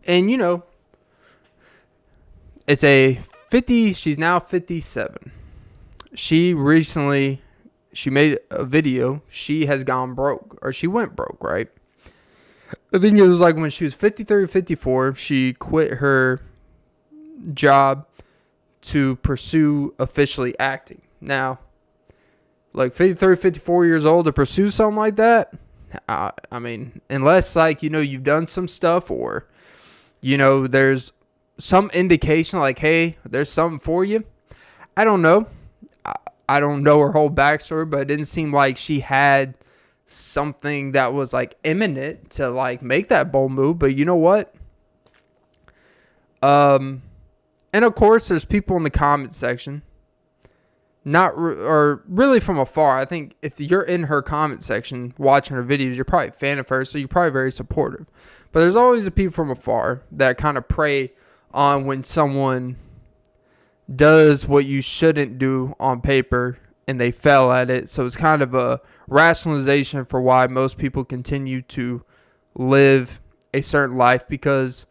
And, she's now 57. She made a video. She has gone broke, or she went broke, right? I think it was like when she was 53 or 54, she quit her job to pursue officially acting. Now, like 53, 54 years old to pursue something like that, I mean, unless like, you've done some stuff or, there's some indication like, hey, there's something for you. I don't know. I don't know her whole backstory, but it didn't seem like she had something that was like imminent to like make that bold move. But you know what? And of course, there's people in the comment section, or really from afar. I think if you're in her comment section watching her videos, you're probably a fan of her, so you're probably very supportive. But there's always the people from afar that kind of prey on when someone does what you shouldn't do on paper and they fail at it. So it's kind of a rationalization for why most people continue to live a certain life, because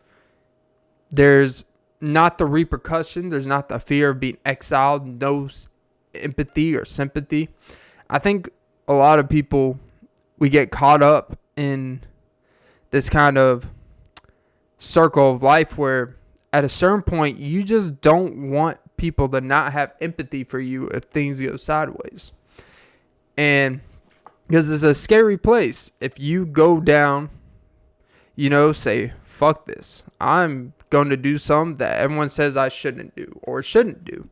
there's not the repercussion, there's not the fear of being exiled, no empathy or sympathy. I think a lot of people, we get caught up in this kind of circle of life where at a certain point you just don't want people to not have empathy for you if things go sideways. And because it's a scary place. If you go down, say, fuck this, I'm going to do something that everyone says I shouldn't do or shouldn't do.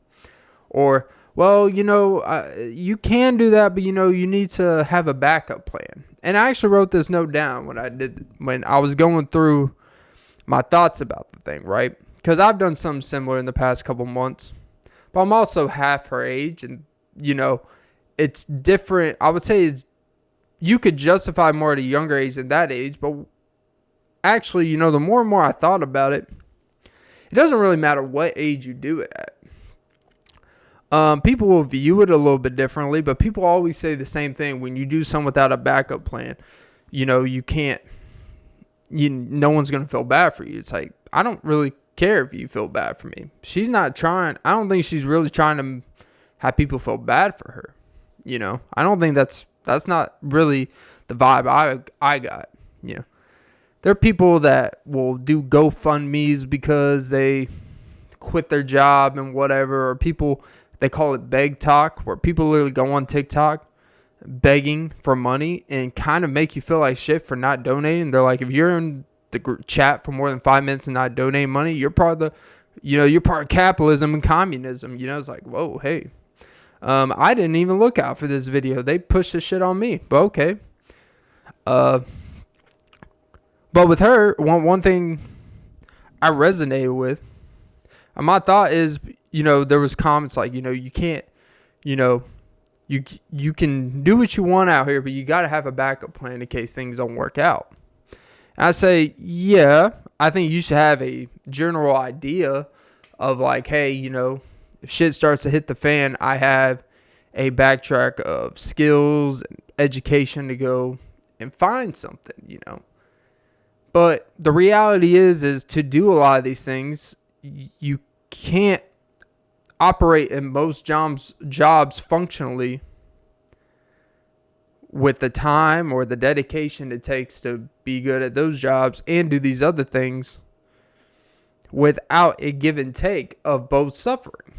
Or, well, you can do that, but, you need to have a backup plan. And I actually wrote this note down when I was going through my thoughts about the thing, right? Because I've done something similar in the past couple months. But I'm also half her age, and, it's different. I would say you could justify more at a younger age than that age, but actually, the more and more I thought about it, it doesn't really matter what age you do it at. People will view it a little bit differently, but people always say the same thing. When you do something without a backup plan, you can't, no one's going to feel bad for you. It's like, I don't really care if you feel bad for me. She's not trying. I don't think she's really trying to have people feel bad for her. I don't think that's not really the vibe I got. There are people that will do GoFundMes because they quit their job and whatever, or people, they call it beg talk, where people literally go on TikTok begging for money and kind of make you feel like shit for not donating. They're like, if you're in the group chat for more than 5 minutes and not donating money, you're part of you're part of capitalism and communism. It's like, whoa, hey. I didn't even look out for this video. They pushed this shit on me, but okay. But with her, one thing I resonated with, and my thought is, there was comments like, you can't, you can do what you want out here, but you got to have a backup plan in case things don't work out. And I say, yeah, I think you should have a general idea of like, hey, if shit starts to hit the fan, I have a backtrack of skills and education to go and find something, But the reality is to do a lot of these things, you can't operate in most jobs functionally with the time or the dedication it takes to be good at those jobs and do these other things without a give and take of both suffering.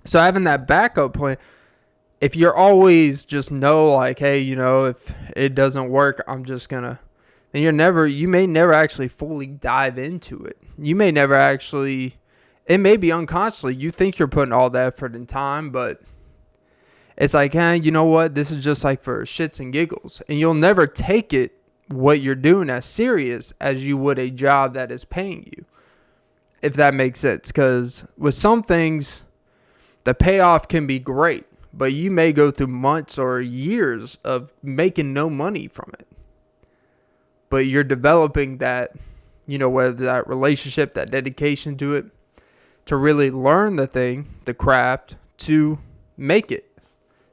So having that backup plan, if you're always just like, hey, if it doesn't work, I'm just gonna, then you may never actually fully dive into it. You may never actually, it may be unconsciously, you think you're putting all the effort and time, but it's like, hey, you know what? This is just like for shits and giggles. And you'll never take it, what you're doing, as serious as you would a job that is paying you. If that makes sense. Because with some things, the payoff can be great, but you may go through months or years of making no money from it. But you're developing that, whether that relationship, that dedication to it, to really learn the thing, the craft, to make it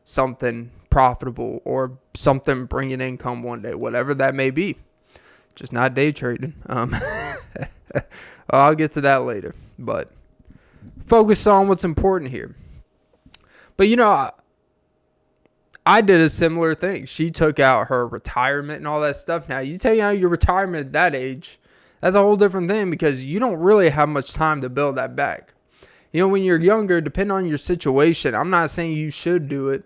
something profitable or something bringing income one day, whatever that may be. Just not day trading. I'll get to that later. But focus on what's important here. But, I did a similar thing. She took out her retirement and all that stuff. Now, you take out your retirement at that age, that's a whole different thing because you don't really have much time to build that back. When you're younger, depending on your situation, I'm not saying you should do it.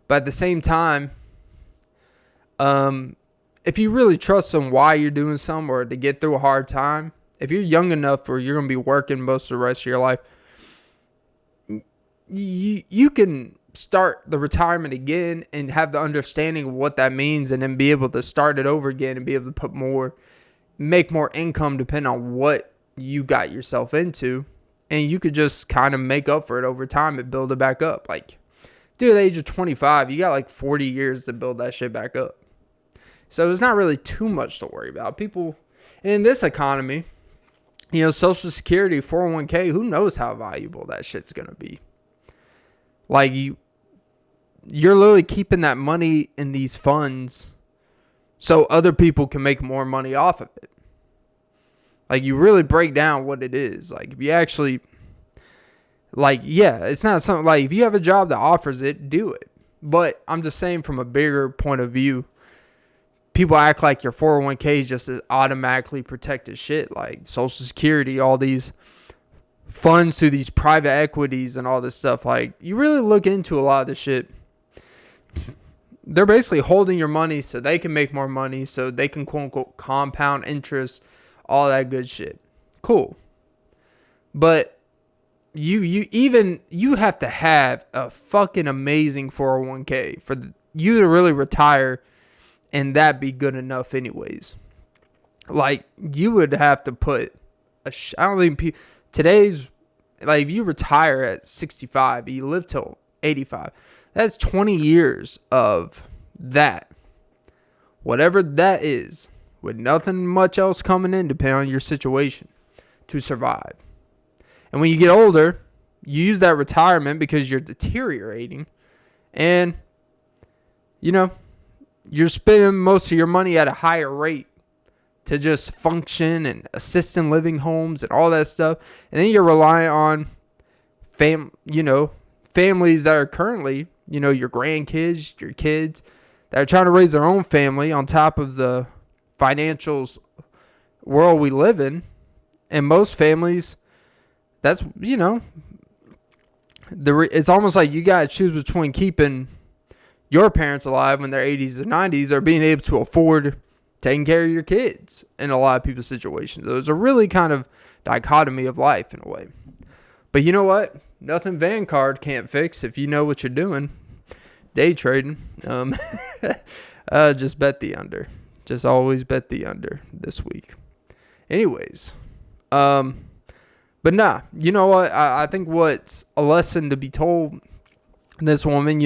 But at the same time, if you really trust on why you're doing something or to get through a hard time, if you're young enough or you're going to be working most of the rest of your life, you can start the retirement again and have the understanding of what that means and then be able to start it over again and be able to make more income depending on what you got yourself into. And you could just kind of make up for it over time and build it back up. Like, dude, at the age of 25, you got like 40 years to build that shit back up. So it's not really too much to worry about. People in this economy, Social Security, 401k, who knows how valuable that shit's going to be. Like, you're literally keeping that money in these funds so other people can make more money off of it. Like, you really break down what it is. Like, if you actually, it's not something, like, if you have a job that offers it, do it. But I'm just saying from a bigger point of view, people act like your 401k is just automatically protected shit. Like, Social Security, all these funds through these private equities and all this stuff. Like, you really look into a lot of this shit. They're basically holding your money so they can make more money, so they can quote unquote compound interest, all that good shit. Cool. But you have to have a fucking amazing 401k for you to really retire and that be good enough anyways. Like, you would have to put I don't think today's, like, if you retire at 65, you live till 85, that's 20 years of that. Whatever that is, with nothing much else coming in, depending on your situation, to survive. And when you get older, you use that retirement because you're deteriorating. And, you're spending most of your money at a higher rate to just function and assist in living homes and all that stuff. And then you're relying on families that are currently, your grandkids, your kids that are trying to raise their own family on top of the financial world we live in. And most families, that's, it's almost like you got to choose between keeping your parents alive when they're 80s or 90s or being able to afford taking care of your kids in a lot of people's situations. There's a really kind of dichotomy of life in a way. But you know what? Nothing Vanguard can't fix if you know what you're doing. Day trading. Just bet the under. Just always bet the under this week. Anyways. But nah, you know what? I think what's a lesson to be told this woman,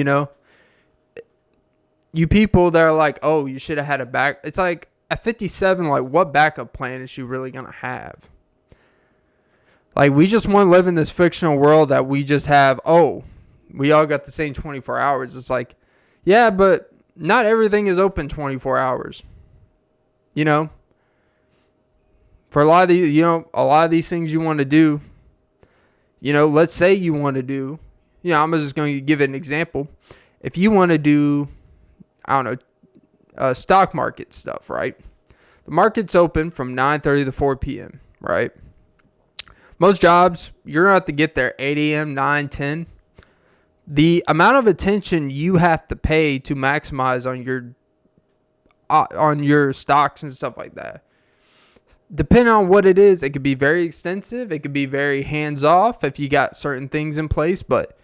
you people that are like, oh, you should have had a back. It's like at 57, like, what backup plan is she really going to have? Like, we just want to live in this fictional world that we just have, we all got the same 24 hours. It's like, yeah, but not everything is open 24 hours. For a lot of these, things you want to do, let's say you want to do, I'm just going to give it an example. If you want to do, I don't know, stock market stuff, right? The market's open from 9:30 to 4 p.m., right? Most jobs, you're going to have to get there 8 a.m., 9, 10. The amount of attention you have to pay to maximize on your stocks and stuff like that, depending on what it is, it could be very extensive. It could be very hands-off if you got certain things in place. But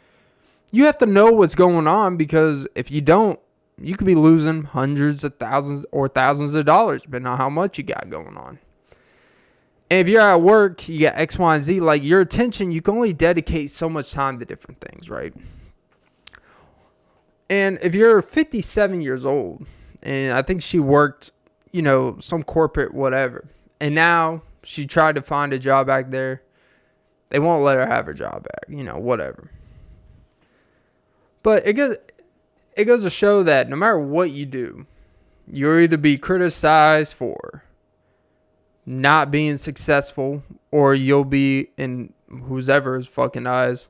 you have to know what's going on, because if you don't, you could be losing hundreds of thousands or thousands of dollars, depending on how much you got going on. And if you're at work, you got X, Y, and Z. Like, your attention, you can only dedicate so much time to different things, right? And if you're 57 years old, and I think she worked, some corporate whatever, and now she tried to find a job back there, they won't let her have her job back, whatever. But it goes to show that no matter what you do, you'll either be criticized for not being successful, or you'll be in whoever's fucking eyes,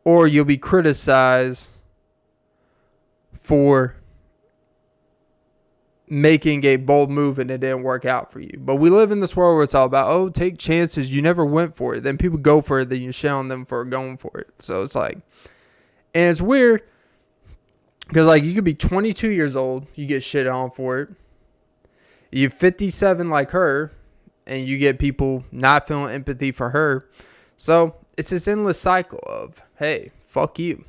or you'll be criticized for making a bold move and it didn't work out for you. But we live in this world where it's all about, oh, take chances. You never went for it. Then people go for it. Then you shit on them for going for it. So it's like, and it's weird because like you could be 22 years old. You get shit on for it. You're 57 like her and you get people not feeling empathy for her. So it's this endless cycle of, hey, fuck you.